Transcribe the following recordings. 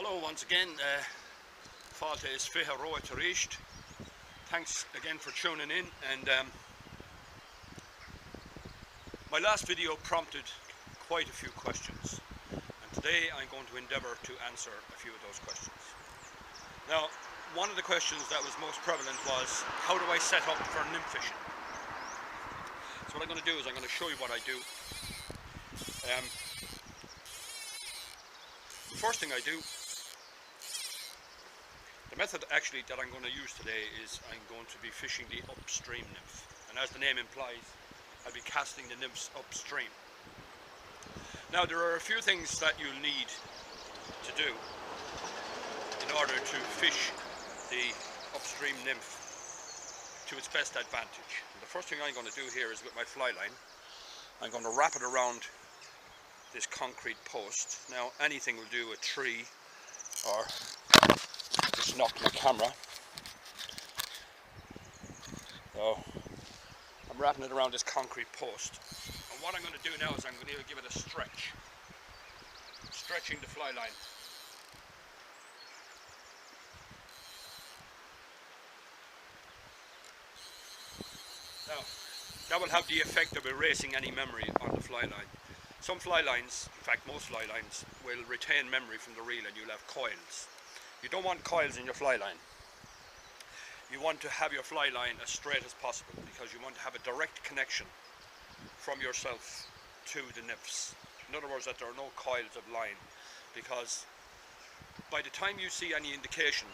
Hello once again, Fáilte is fiche roa tar éist. Thanks again for tuning in, and my last video prompted quite a few questions, and today I'm going to endeavour to answer a few of those questions. Now, one of the questions that was most prevalent was, how do I set up for nymph fishing? So what I'm going to do is I'm going to show you what I do. The first thing I do, the method actually that I'm going to use today is I'm going to be fishing the upstream nymph, and as the name implies, I'll be casting the nymphs upstream. Now there are a few things that you'll need to do in order to fish the upstream nymph to its best advantage. And the first thing I'm going to do here is with my fly line, I'm going to wrap it around this concrete post. Now anything will do, a tree, or just knocked my camera. So I'm wrapping it around this concrete post, and what I'm going to do now is I'm going to give it a stretch, stretching the fly line. Now that will have the effect of erasing any memory on the fly line. Some fly lines, in fact most fly lines, will retain memory from the reel, and you'll have coils. You don't want coils in your fly line. You want to have your fly line as straight as possible, because you want to have a direct connection from yourself to the nymphs. In other words, that there are no coils of line, because by the time you see any indication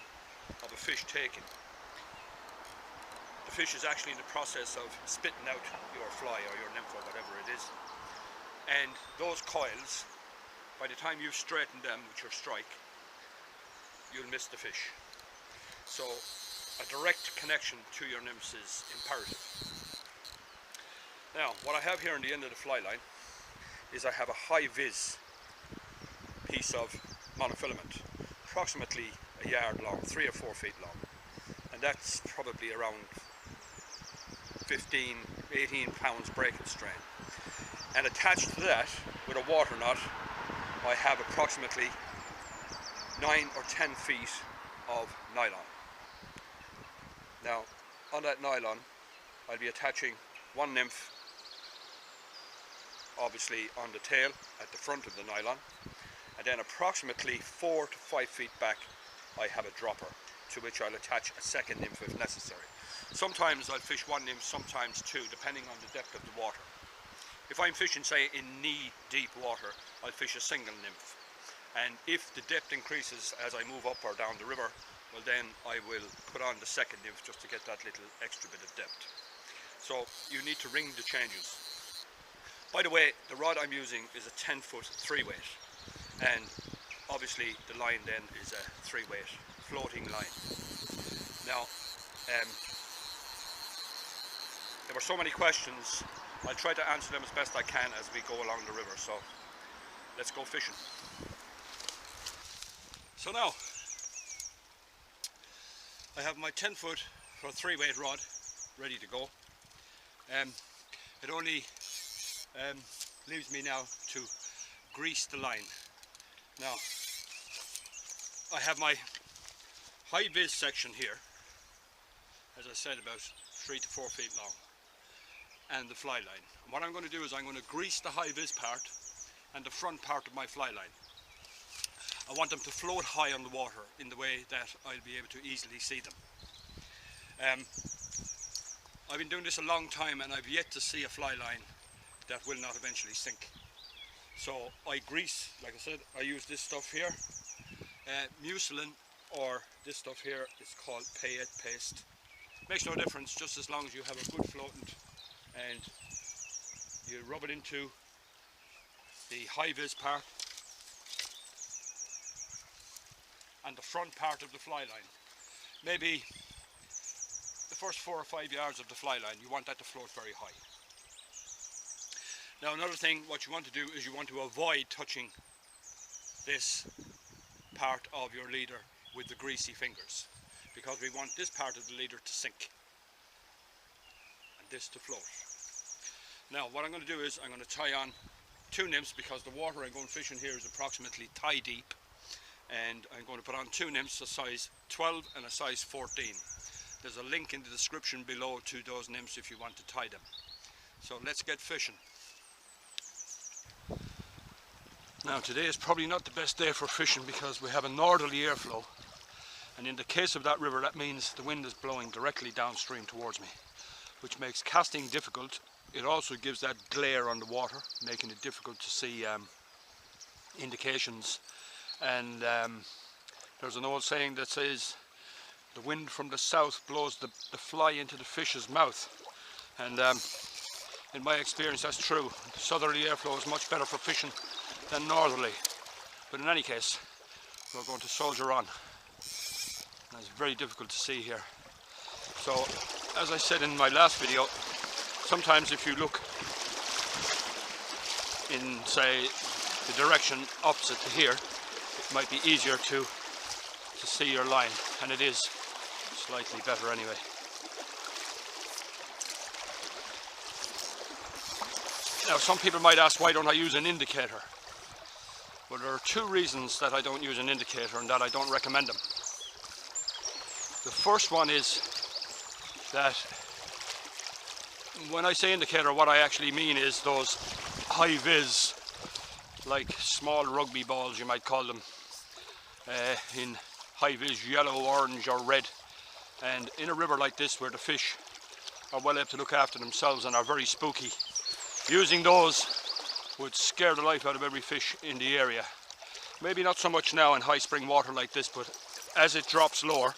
of a fish taken, the fish is actually in the process of spitting out your fly or your nymph or whatever it is. And those coils, by the time you've straightened them with your strike, you'll miss the fish. So a direct connection to your nymphs is imperative. Now what I have here on the end of the fly line is I have a high vis piece of monofilament, approximately a yard long, 3 or 4 feet long, and that's probably around 15-18 pounds break and strain. And attached to that with a water knot I have approximately 9 or 10 feet of nylon. Now on that nylon I'll be attaching one nymph, obviously on the tail at the front of the nylon, and then approximately 4 to 5 feet back I have a dropper to which I'll attach a second nymph if necessary. Sometimes I'll fish one nymph, sometimes two, depending on the depth of the water. If I'm fishing, say, in knee-deep water, I'll fish a single nymph. And if the depth increases as I move up or down the river, well then I will put on the second nymph just to get that little extra bit of depth. So you need to ring the changes. By the way, the rod I'm using is a 10-foot 3-weight, and obviously the line then is a 3-weight floating line. Now, there were so many questions. I'll try to answer them as best I can as we go along the river, so let's go fishing. So now, I have my 10-foot for 3-weight rod ready to go. It only leaves me now to grease the line. Now, I have my high vis section here, as I said, about 3 to 4 feet long, and the fly line. And what I'm going to do is I'm going to grease the high vis part and the front part of my fly line. I want them to float high on the water in the way that I'll be able to easily see them. I've been doing this a long time, and I've yet to see a fly line that will not eventually sink. So I grease, like I said, I use this stuff here, mucilin, or this stuff here is called paillette paste. Makes no difference, just as long as you have a good floatant, and you rub it into the high vis part and the front part of the fly line. Maybe the first 4 or 5 yards of the fly line, you want that to float very high. Now another thing, what you want to do is you want to avoid touching this part of your leader with the greasy fingers, because we want this part of the leader to sink and this to float. Now what I'm going to do is I'm going to tie on 2 nymphs, because the water I'm going fishing here is approximately thigh deep, and I'm going to put on 2 nymphs, a size 12 and a size 14. There's a link in the description below to those nymphs if you want to tie them. So let's get fishing. Now today is probably not the best day for fishing because we have a northerly airflow, and in the case of that river that means the wind is blowing directly downstream towards me, which makes casting difficult. It also gives that glare on the water, making it difficult to see indications. And there's an old saying that says the wind from the south blows the fly into the fish's mouth, and in my experience that's true. The southerly airflow is much better for fishing than northerly, but in any case we're going to soldier on. And it's very difficult to see here. So as I said in my last video, sometimes if you look in, say, the direction opposite to here, it might be easier to see your line, and it is slightly better anyway. Now some people might ask, why don't I use an indicator? Well, there are 2 reasons that I don't use an indicator and that I don't recommend them. The first one is that when I say indicator, what I actually mean is those high-vis, like small rugby balls you might call them, in high-vis yellow, orange or red. And in a river like this where the fish are well able to look after themselves and are very spooky, using those would scare the life out of every fish in the area. Maybe not so much now in high spring water like this, but as it drops lower,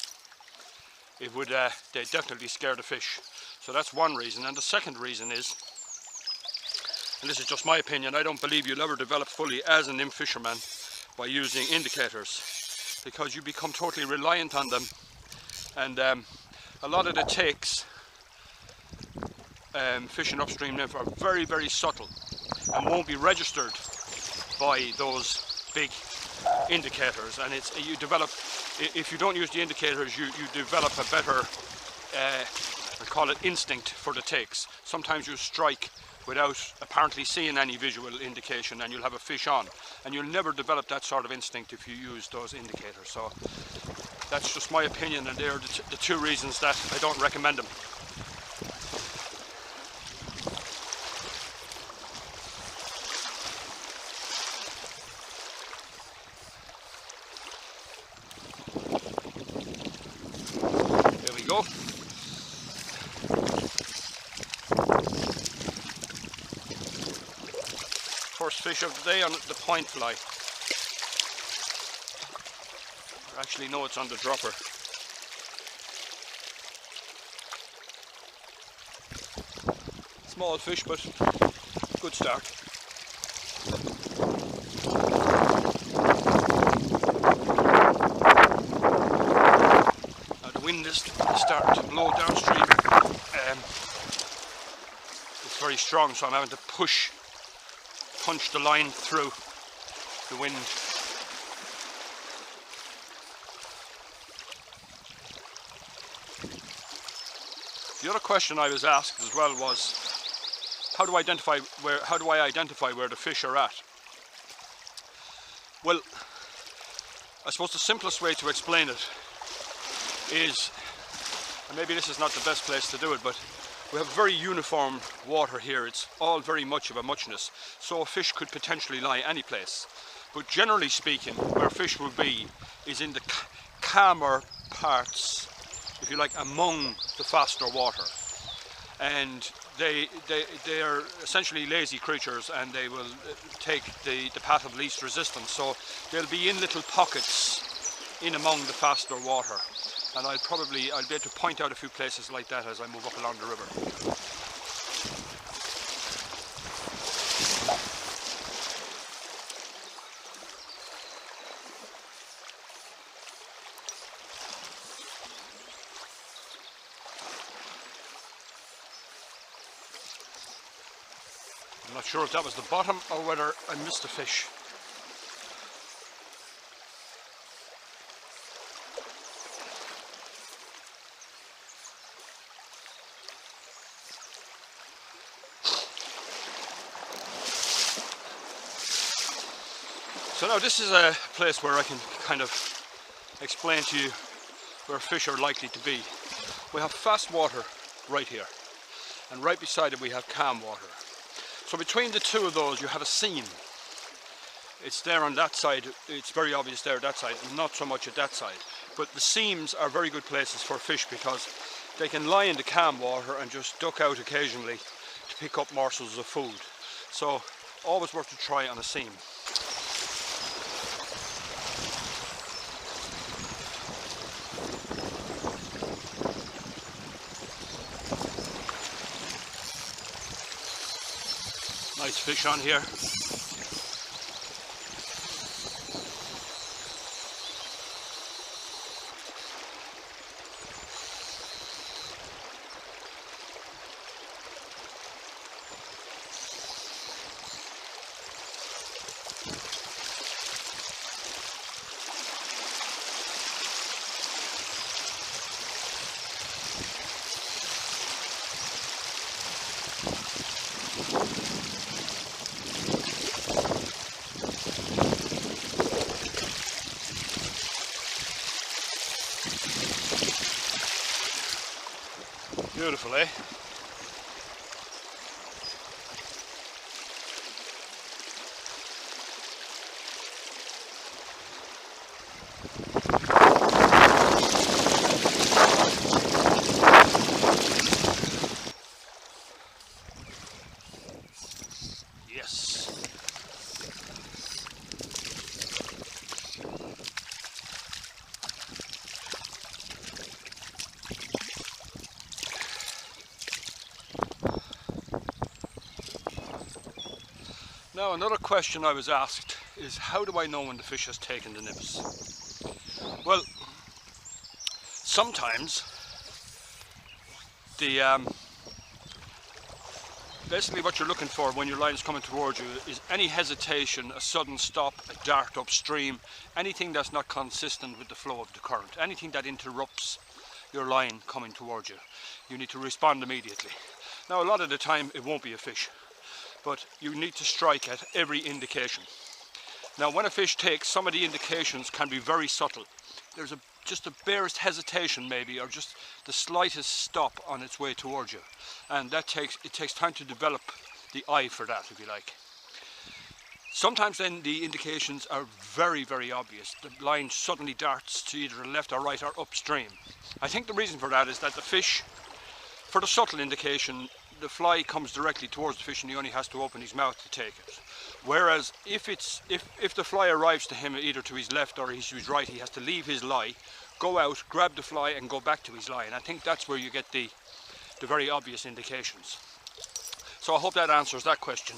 it would they definitely scare the fish. So that's one reason. And the second reason is, and this is just my opinion, I don't believe you'll ever develop fully as a nymph fisherman by using indicators, because you become totally reliant on them, and a lot of the takes fishing upstream nymph are very, very subtle and won't be registered by those big indicators. And it's, you develop, if you don't use the indicators, you develop a better, I call it instinct for the takes. Sometimes you strike without apparently seeing any visual indication and you'll have a fish on, and you'll never develop that sort of instinct if you use those indicators. So that's just my opinion, and they're the 2 reasons that I don't recommend them. There we go. First fish of the day on the point fly. Or actually no, it's on the dropper. Small fish, but good start. Now the wind is starting to blow downstream. It's very strong, so I'm having to punch the line through the wind. The other question I was asked as well was, how do I identify where the fish are at? Well, I suppose the simplest way to explain it is, and maybe this is not the best place to do it, but we have very uniform water here. It's all very much of a muchness, so a fish could potentially lie any place. But generally speaking, where fish will be is in the calmer parts, if you like, among the faster water. And they are essentially lazy creatures, and they will take the path of least resistance. So they'll be in little pockets in among the faster water. And I'll be able to point out a few places like that as I move up along the river. I'm not sure if that was the bottom or whether I missed a fish. So now this is a place where I can kind of explain to you where fish are likely to be. We have fast water right here, and right beside it we have calm water. So between the two of those you have a seam. It's there on that side, it's very obvious there that side, and not so much at that side. But the seams are very good places for fish because they can lie in the calm water and just duck out occasionally to pick up morsels of food. So always worth a try on a seam. Nice fish on here. Beautiful, eh? Yes. Now another question I was asked is, how do I know when the fish has taken the nymphs? Well, sometimes basically what you're looking for when your line is coming towards you is any hesitation, a sudden stop, a dart upstream, anything that's not consistent with the flow of the current, anything that interrupts your line coming towards you. You need to respond immediately. Now a lot of the time it won't be a fish, but you need to strike at every indication. Now when a fish takes, some of the indications can be very subtle. There's just the barest hesitation maybe, or just the slightest stop on its way towards you, and it takes time to develop the eye for that, if you like. Sometimes then the indications are very, very obvious. The line suddenly darts to either the left or right or upstream. I think the reason for that is that the fish, for the subtle indication, the fly comes directly towards the fish and he only has to open his mouth to take it. Whereas if the fly arrives to him either to his left or to his right, he has to leave his lie, go out, grab the fly and go back to his lie. And I think that's where you get the very obvious indications. So I hope that answers that question.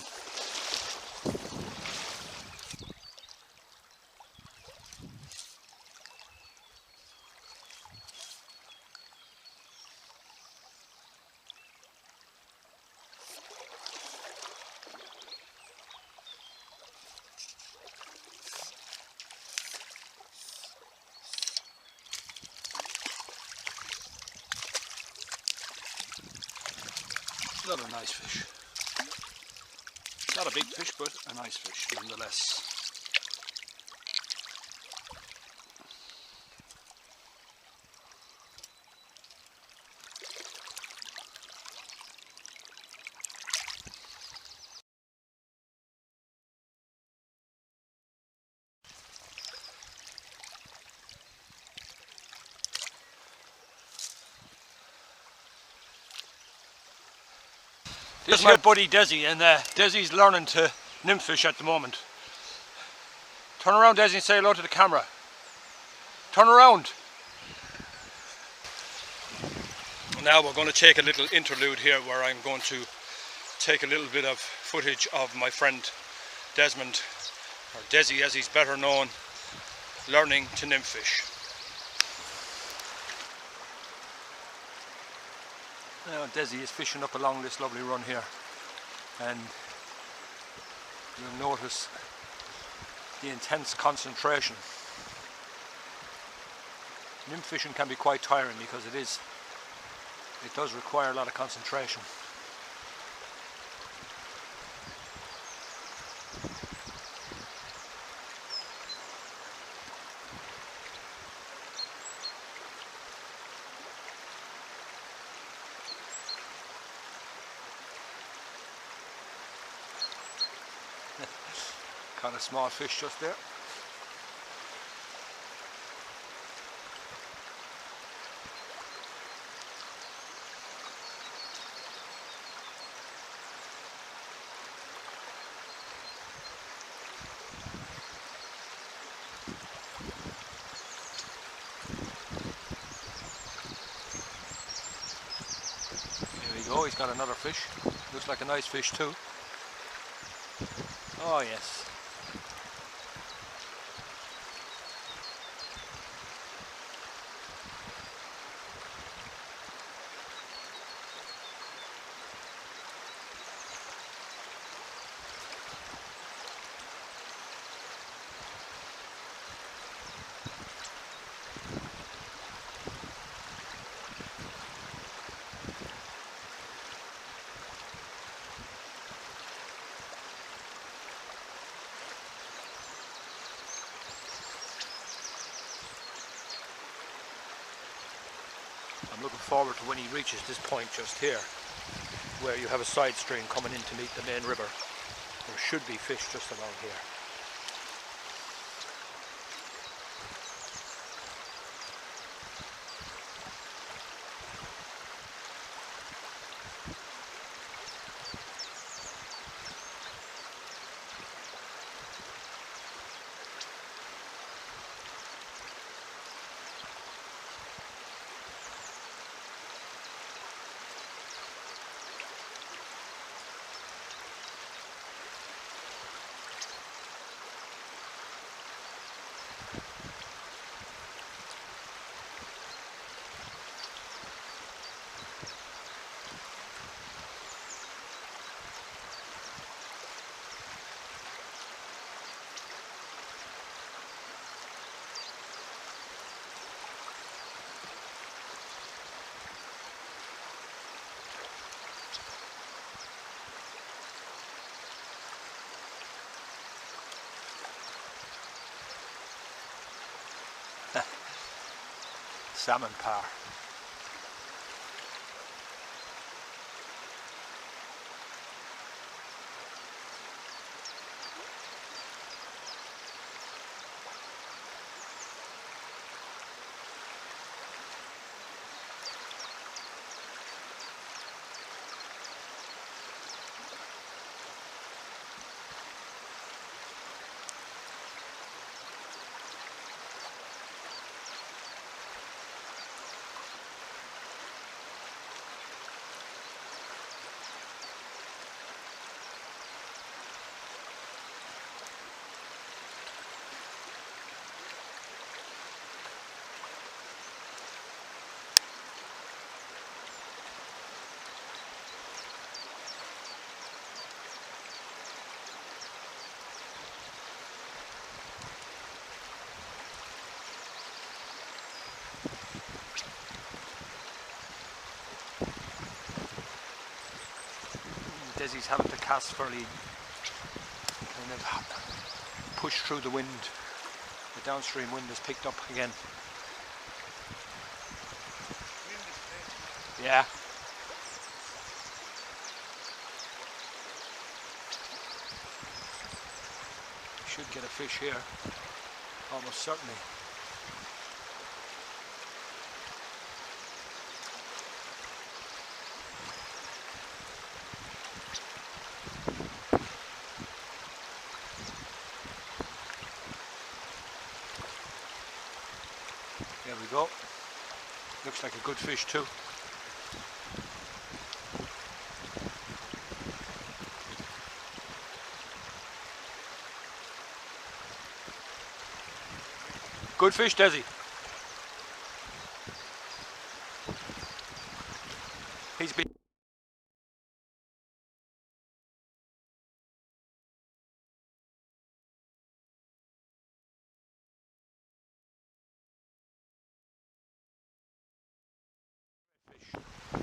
Another nice fish. Not a big fish, but a nice fish nonetheless. This is my buddy Desi, and Desi's learning to nymph fish at the moment. Turn around, Desi, and say hello to the camera. Turn around. Now we're going to take a little interlude here where I'm going to take a little bit of footage of my friend Desmond, or Desi as he's better known, learning to nymph fish. Now Desi is fishing up along this lovely run here, and you'll notice the intense concentration. Nymph fishing can be quite tiring because it does require a lot of concentration. Caught a small fish just there. There we go, he's got another fish. Looks like a nice fish too. Oh yes. I'm looking forward to when he reaches this point just here, where you have a side stream coming in to meet the main river. There should be fish just along here. Salmon par. Desi's having to cast fairly kind of push through the wind. The downstream wind has picked up again. Yeah. Should get a fish here, almost certainly. There we go. Looks like a good fish too. Good fish, Desi. He's been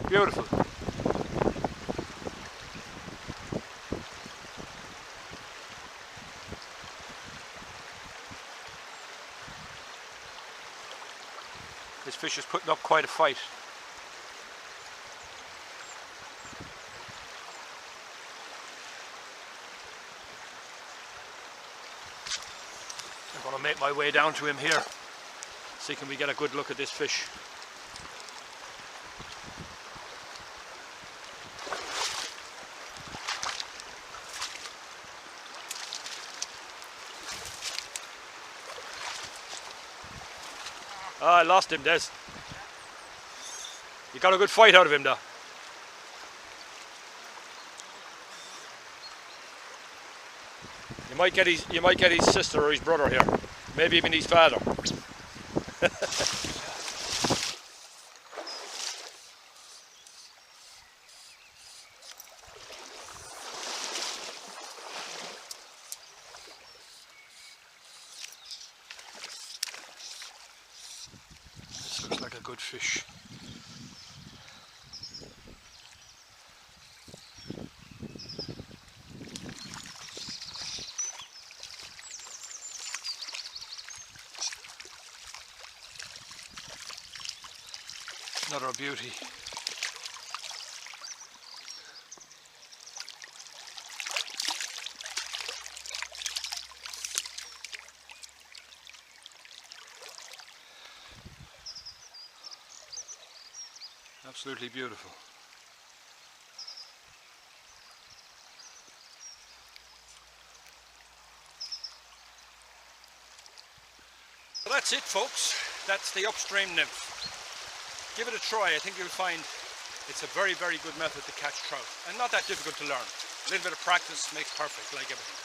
beautiful. This fish is putting up quite a fight. I'm going to make my way down to him here. See, can we get a good look at this fish? Ah, I lost him, Des. You got a good fight out of him, though. You might get his sister or his brother here. Maybe even his father. This looks like a good fish. Another beauty. Absolutely beautiful. So that's it, folks. That's the Upstream Nymph. Give it a try. I think you'll find it's a very, very good method to catch trout, and not that difficult to learn. A little bit of practice makes perfect, like everything.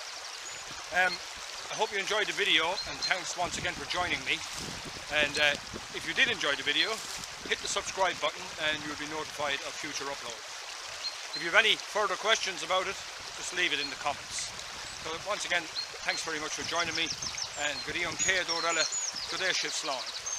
I hope you enjoyed the video, and thanks once again for joining me. And if you did enjoy the video, hit the subscribe button and you'll be notified of future uploads. If you have any further questions about it, just leave it in the comments. So once again, thanks very much for joining me, and Gurion K. Dorella, Godesh Slán.